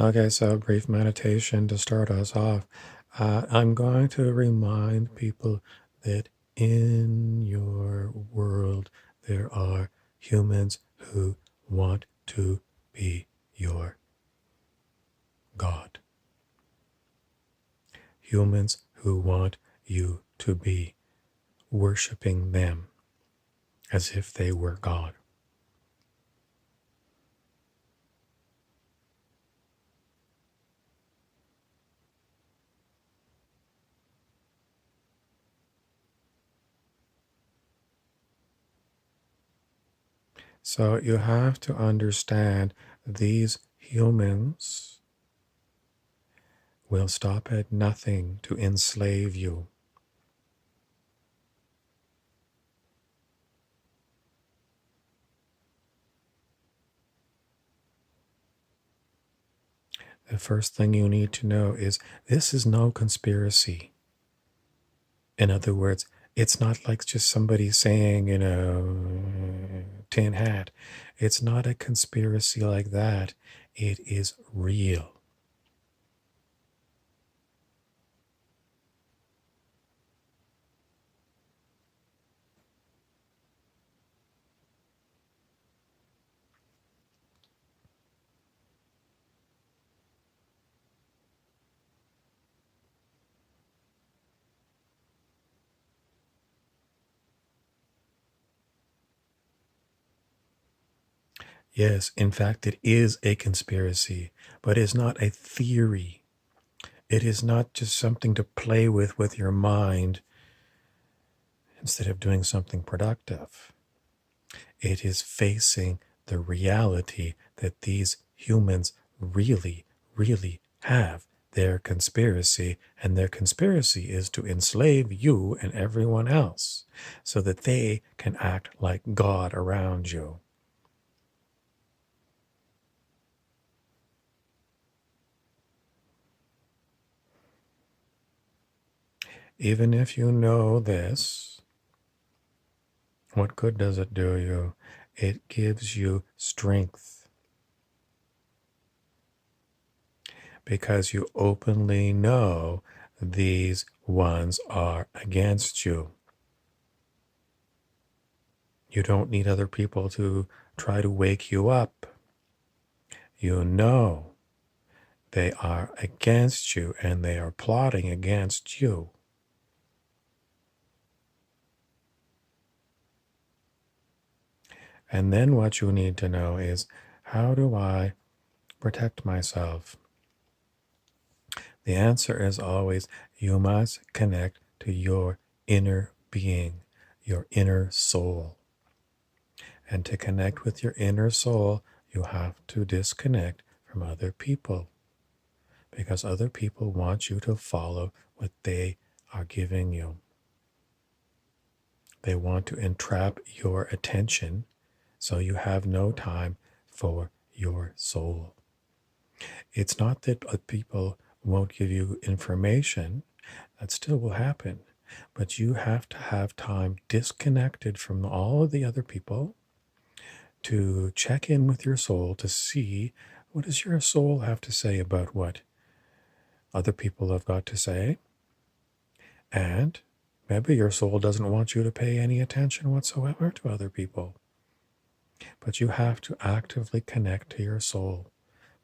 Okay, so brief meditation to start us off. I'm going to remind people that in your world there are humans who want to be your God. Humans who want you to be worshiping them as if they were God. So you have to understand these humans will stop at nothing to enslave you. The first thing you need to know is this is no conspiracy. In other words, it's not like just somebody saying, tin hat. It's not a conspiracy like that. It is real. Yes, in fact, it is a conspiracy, but it's not a theory. It is not just something to play with your mind instead of doing something productive. It is facing the reality that these humans really, really have their conspiracy, and their conspiracy is to enslave you and everyone else so that they can act like God around you. Even if you know this, what good does it do you? It gives you strength because you openly know these ones are against you. You don't need other people to try to wake you up. You know they are against you and they are plotting against you. And then what you need to know is, how do I protect myself? The answer is always, you must connect to your inner being, your inner soul. And to connect with your inner soul, you have to disconnect from other people, because other people want you to follow what they are giving you. They want to entrap your attention so you have no time for your soul. It's not that people won't give you information, that still will happen, but you have to have time disconnected from all of the other people to check in with your soul to see, what does your soul have to say about what other people have got to say. And maybe your soul doesn't want you to pay any attention whatsoever to other people. But you have to actively connect to your soul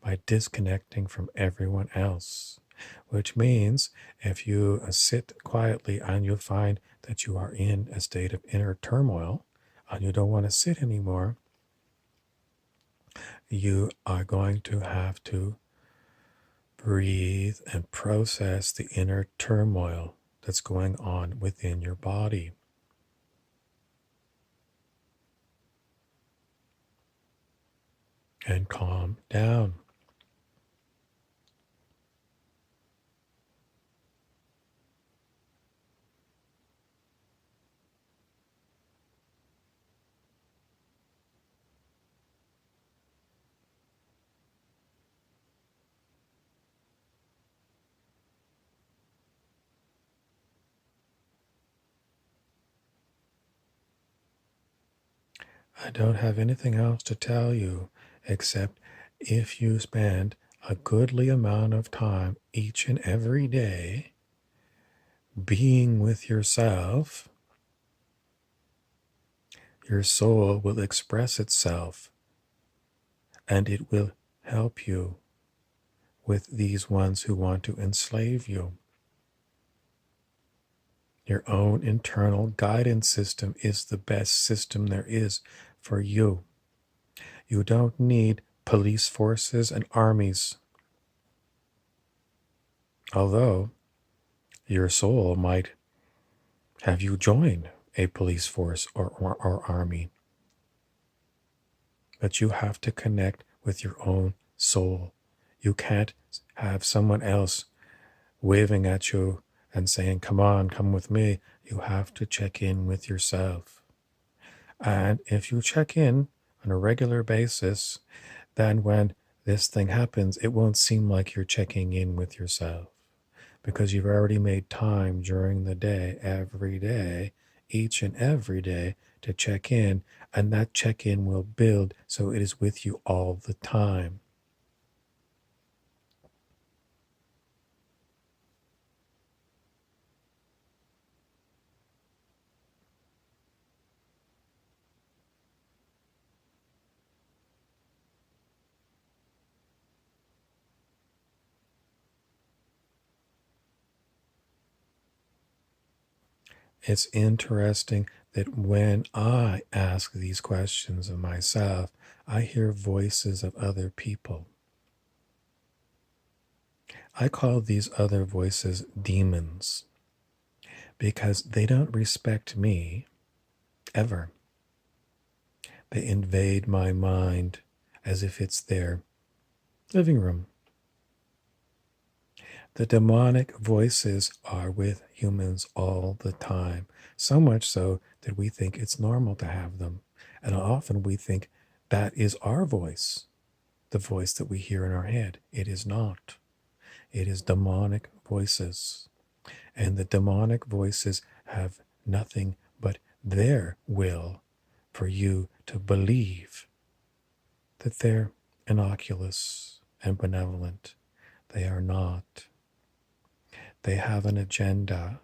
by disconnecting from everyone else, which means if you sit quietly and you find that you are in a state of inner turmoil and you don't want to sit anymore, you are going to have to breathe and process the inner turmoil that's going on within your body. And calm down. I don't have anything else to tell you except if you spend a goodly amount of time each and every day being with yourself, your soul will express itself and it will help you with these ones who want to enslave you. Your own internal guidance system is the best system there is for you. You don't need police forces and armies, although your soul might have you join a police force or army. But you have to connect with your own soul. You can't have someone else waving at you and saying, come on, come with me. You have to check in with yourself. And if you check in on a regular basis, then when this thing happens, it won't seem like you're checking in with yourself because you've already made time during the day, every day, each and every day to check in. And that check in will build so it is with you all the time. It's interesting that when I ask these questions of myself, I hear voices of other people. I call these other voices demons because they don't respect me ever. They invade my mind as if it's their living room. The demonic voices are with humans all the time, so much so that we think it's normal to have them. And often we think that is our voice, the voice that we hear in our head. It is not. It is demonic voices. And the demonic voices have nothing but their will for you to believe that they're innocuous and benevolent. They are not. They have an agenda,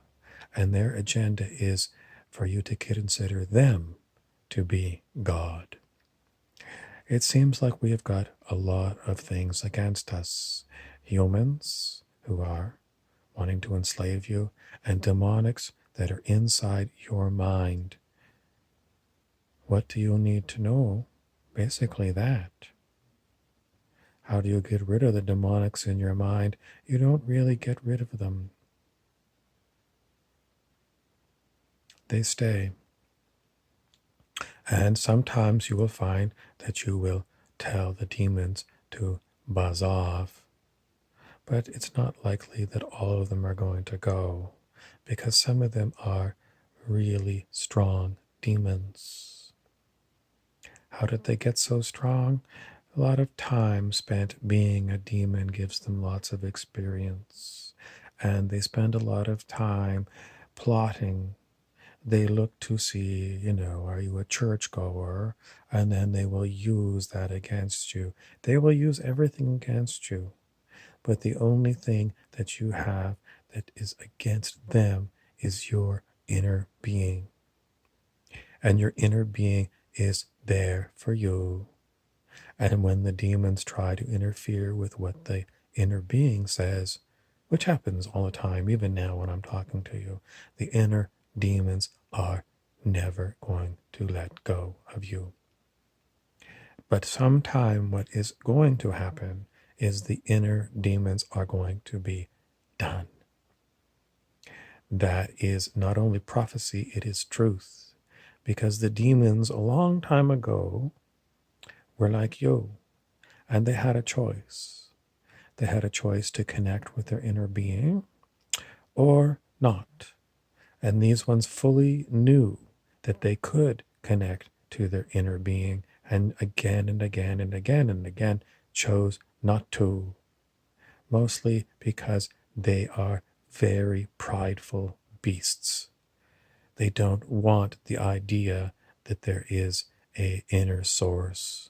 and their agenda is for you to consider them to be God. It seems like we have got a lot of things against us. Humans who are wanting to enslave you, and demonics that are inside your mind. What do you need to know? Basically that. How do you get rid of the demonics in your mind? You don't really get rid of them. They stay. And sometimes you will find that you will tell the demons to buzz off. But it's not likely that all of them are going to go, because some of them are really strong demons. How did they get so strong? A lot of time spent being a demon gives them lots of experience, and they spend a lot of time plotting. They look to see, are you a churchgoer? And then they will use that against you. They will use everything against you. But the only thing that you have that is against them is your inner being. And your inner being is there for you. And when the demons try to interfere with what the inner being says, which happens all the time, even now when I'm talking to you, the inner demons are never going to let go of you. But sometime what is going to happen is the inner demons are going to be done. That is not only prophecy, it is truth. Because the demons a long time ago were like you, and they had a choice. They had a choice to connect with their inner being or not. And these ones fully knew that they could connect to their inner being, and again and again and again and again chose not to. Mostly because they are very prideful beasts. They don't want the idea that there is an inner source.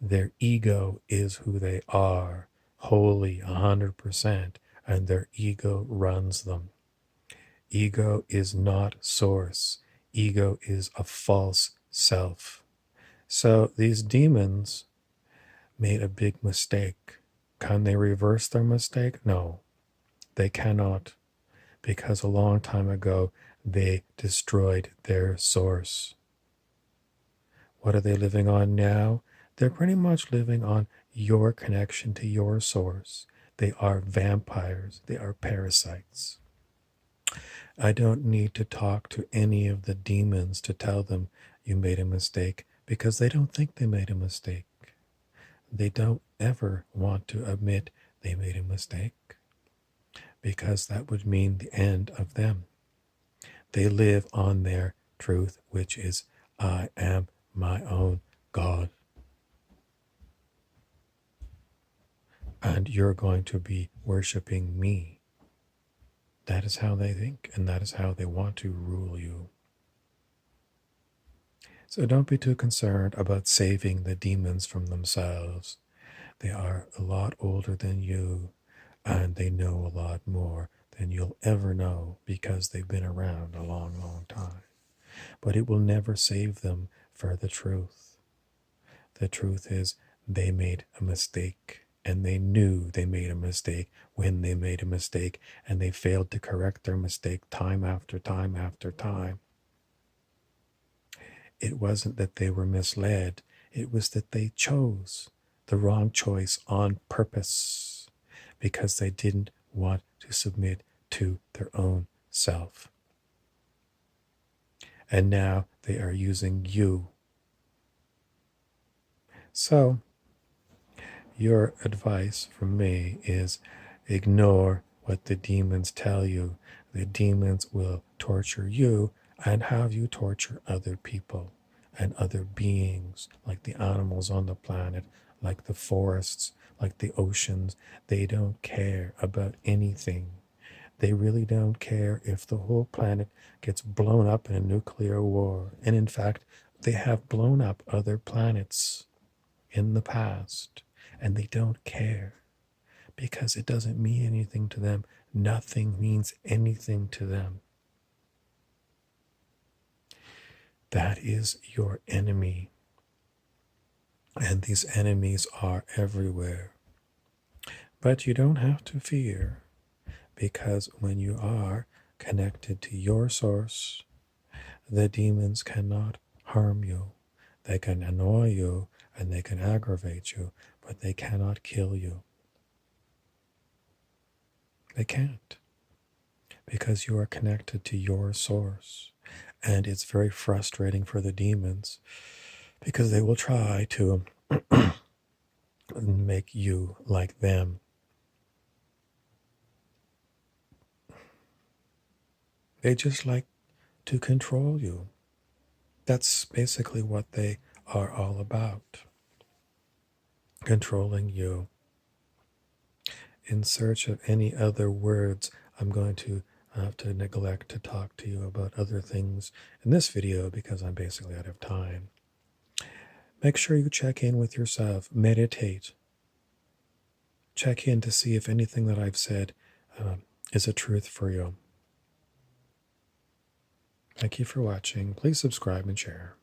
Their ego is who they are, wholly 100%, and their ego runs them. Ego is not source. Ego is a false self. So these demons made a big mistake. Can they reverse their mistake? No, they cannot, because a long time ago they destroyed their source. What are they living on now? They're pretty much living on your connection to your source. They are vampires. They are parasites. I don't need to talk to any of the demons to tell them you made a mistake, because they don't think they made a mistake. They don't ever want to admit they made a mistake, because that would mean the end of them. They live on their truth, which is, I am my own God. And you're going to be worshiping me. That is how they think, and that is how they want to rule you. So don't be too concerned about saving the demons from themselves. They are a lot older than you, and they know a lot more than you'll ever know, because they've been around a long, long time. But it will never save them for the truth. The truth is, they made a mistake, and they knew they made a mistake when they made a mistake, and they failed to correct their mistake time after time after time. It wasn't that they were misled, it was that they chose the wrong choice on purpose, because they didn't want to submit to their own self. And now they are using you. So, your advice from me is, ignore what the demons tell you. The demons will torture you and have you torture other people and other beings, like the animals on the planet, like the forests, like the oceans. They don't care about anything. They really don't care if the whole planet gets blown up in a nuclear war. And in fact, they have blown up other planets in the past, and they don't care, because it doesn't mean anything to them. Nothing means anything to them. That is your enemy, and these enemies are everywhere. But you don't have to fear, because when you are connected to your source, the demons cannot harm you. They can annoy you and they can aggravate you, but they cannot kill you. They can't, because you are connected to your source. And it's very frustrating for the demons, because they will try to make you like them. They just like to control you. That's basically what they are all about. Controlling you. In search of any other words, I'm going to have to neglect to talk to you about other things in this video, because I'm basically out of time. Make sure you check in with yourself. Meditate. Check in to see if anything that I've said is a truth for you. Thank you for watching. Please subscribe and share.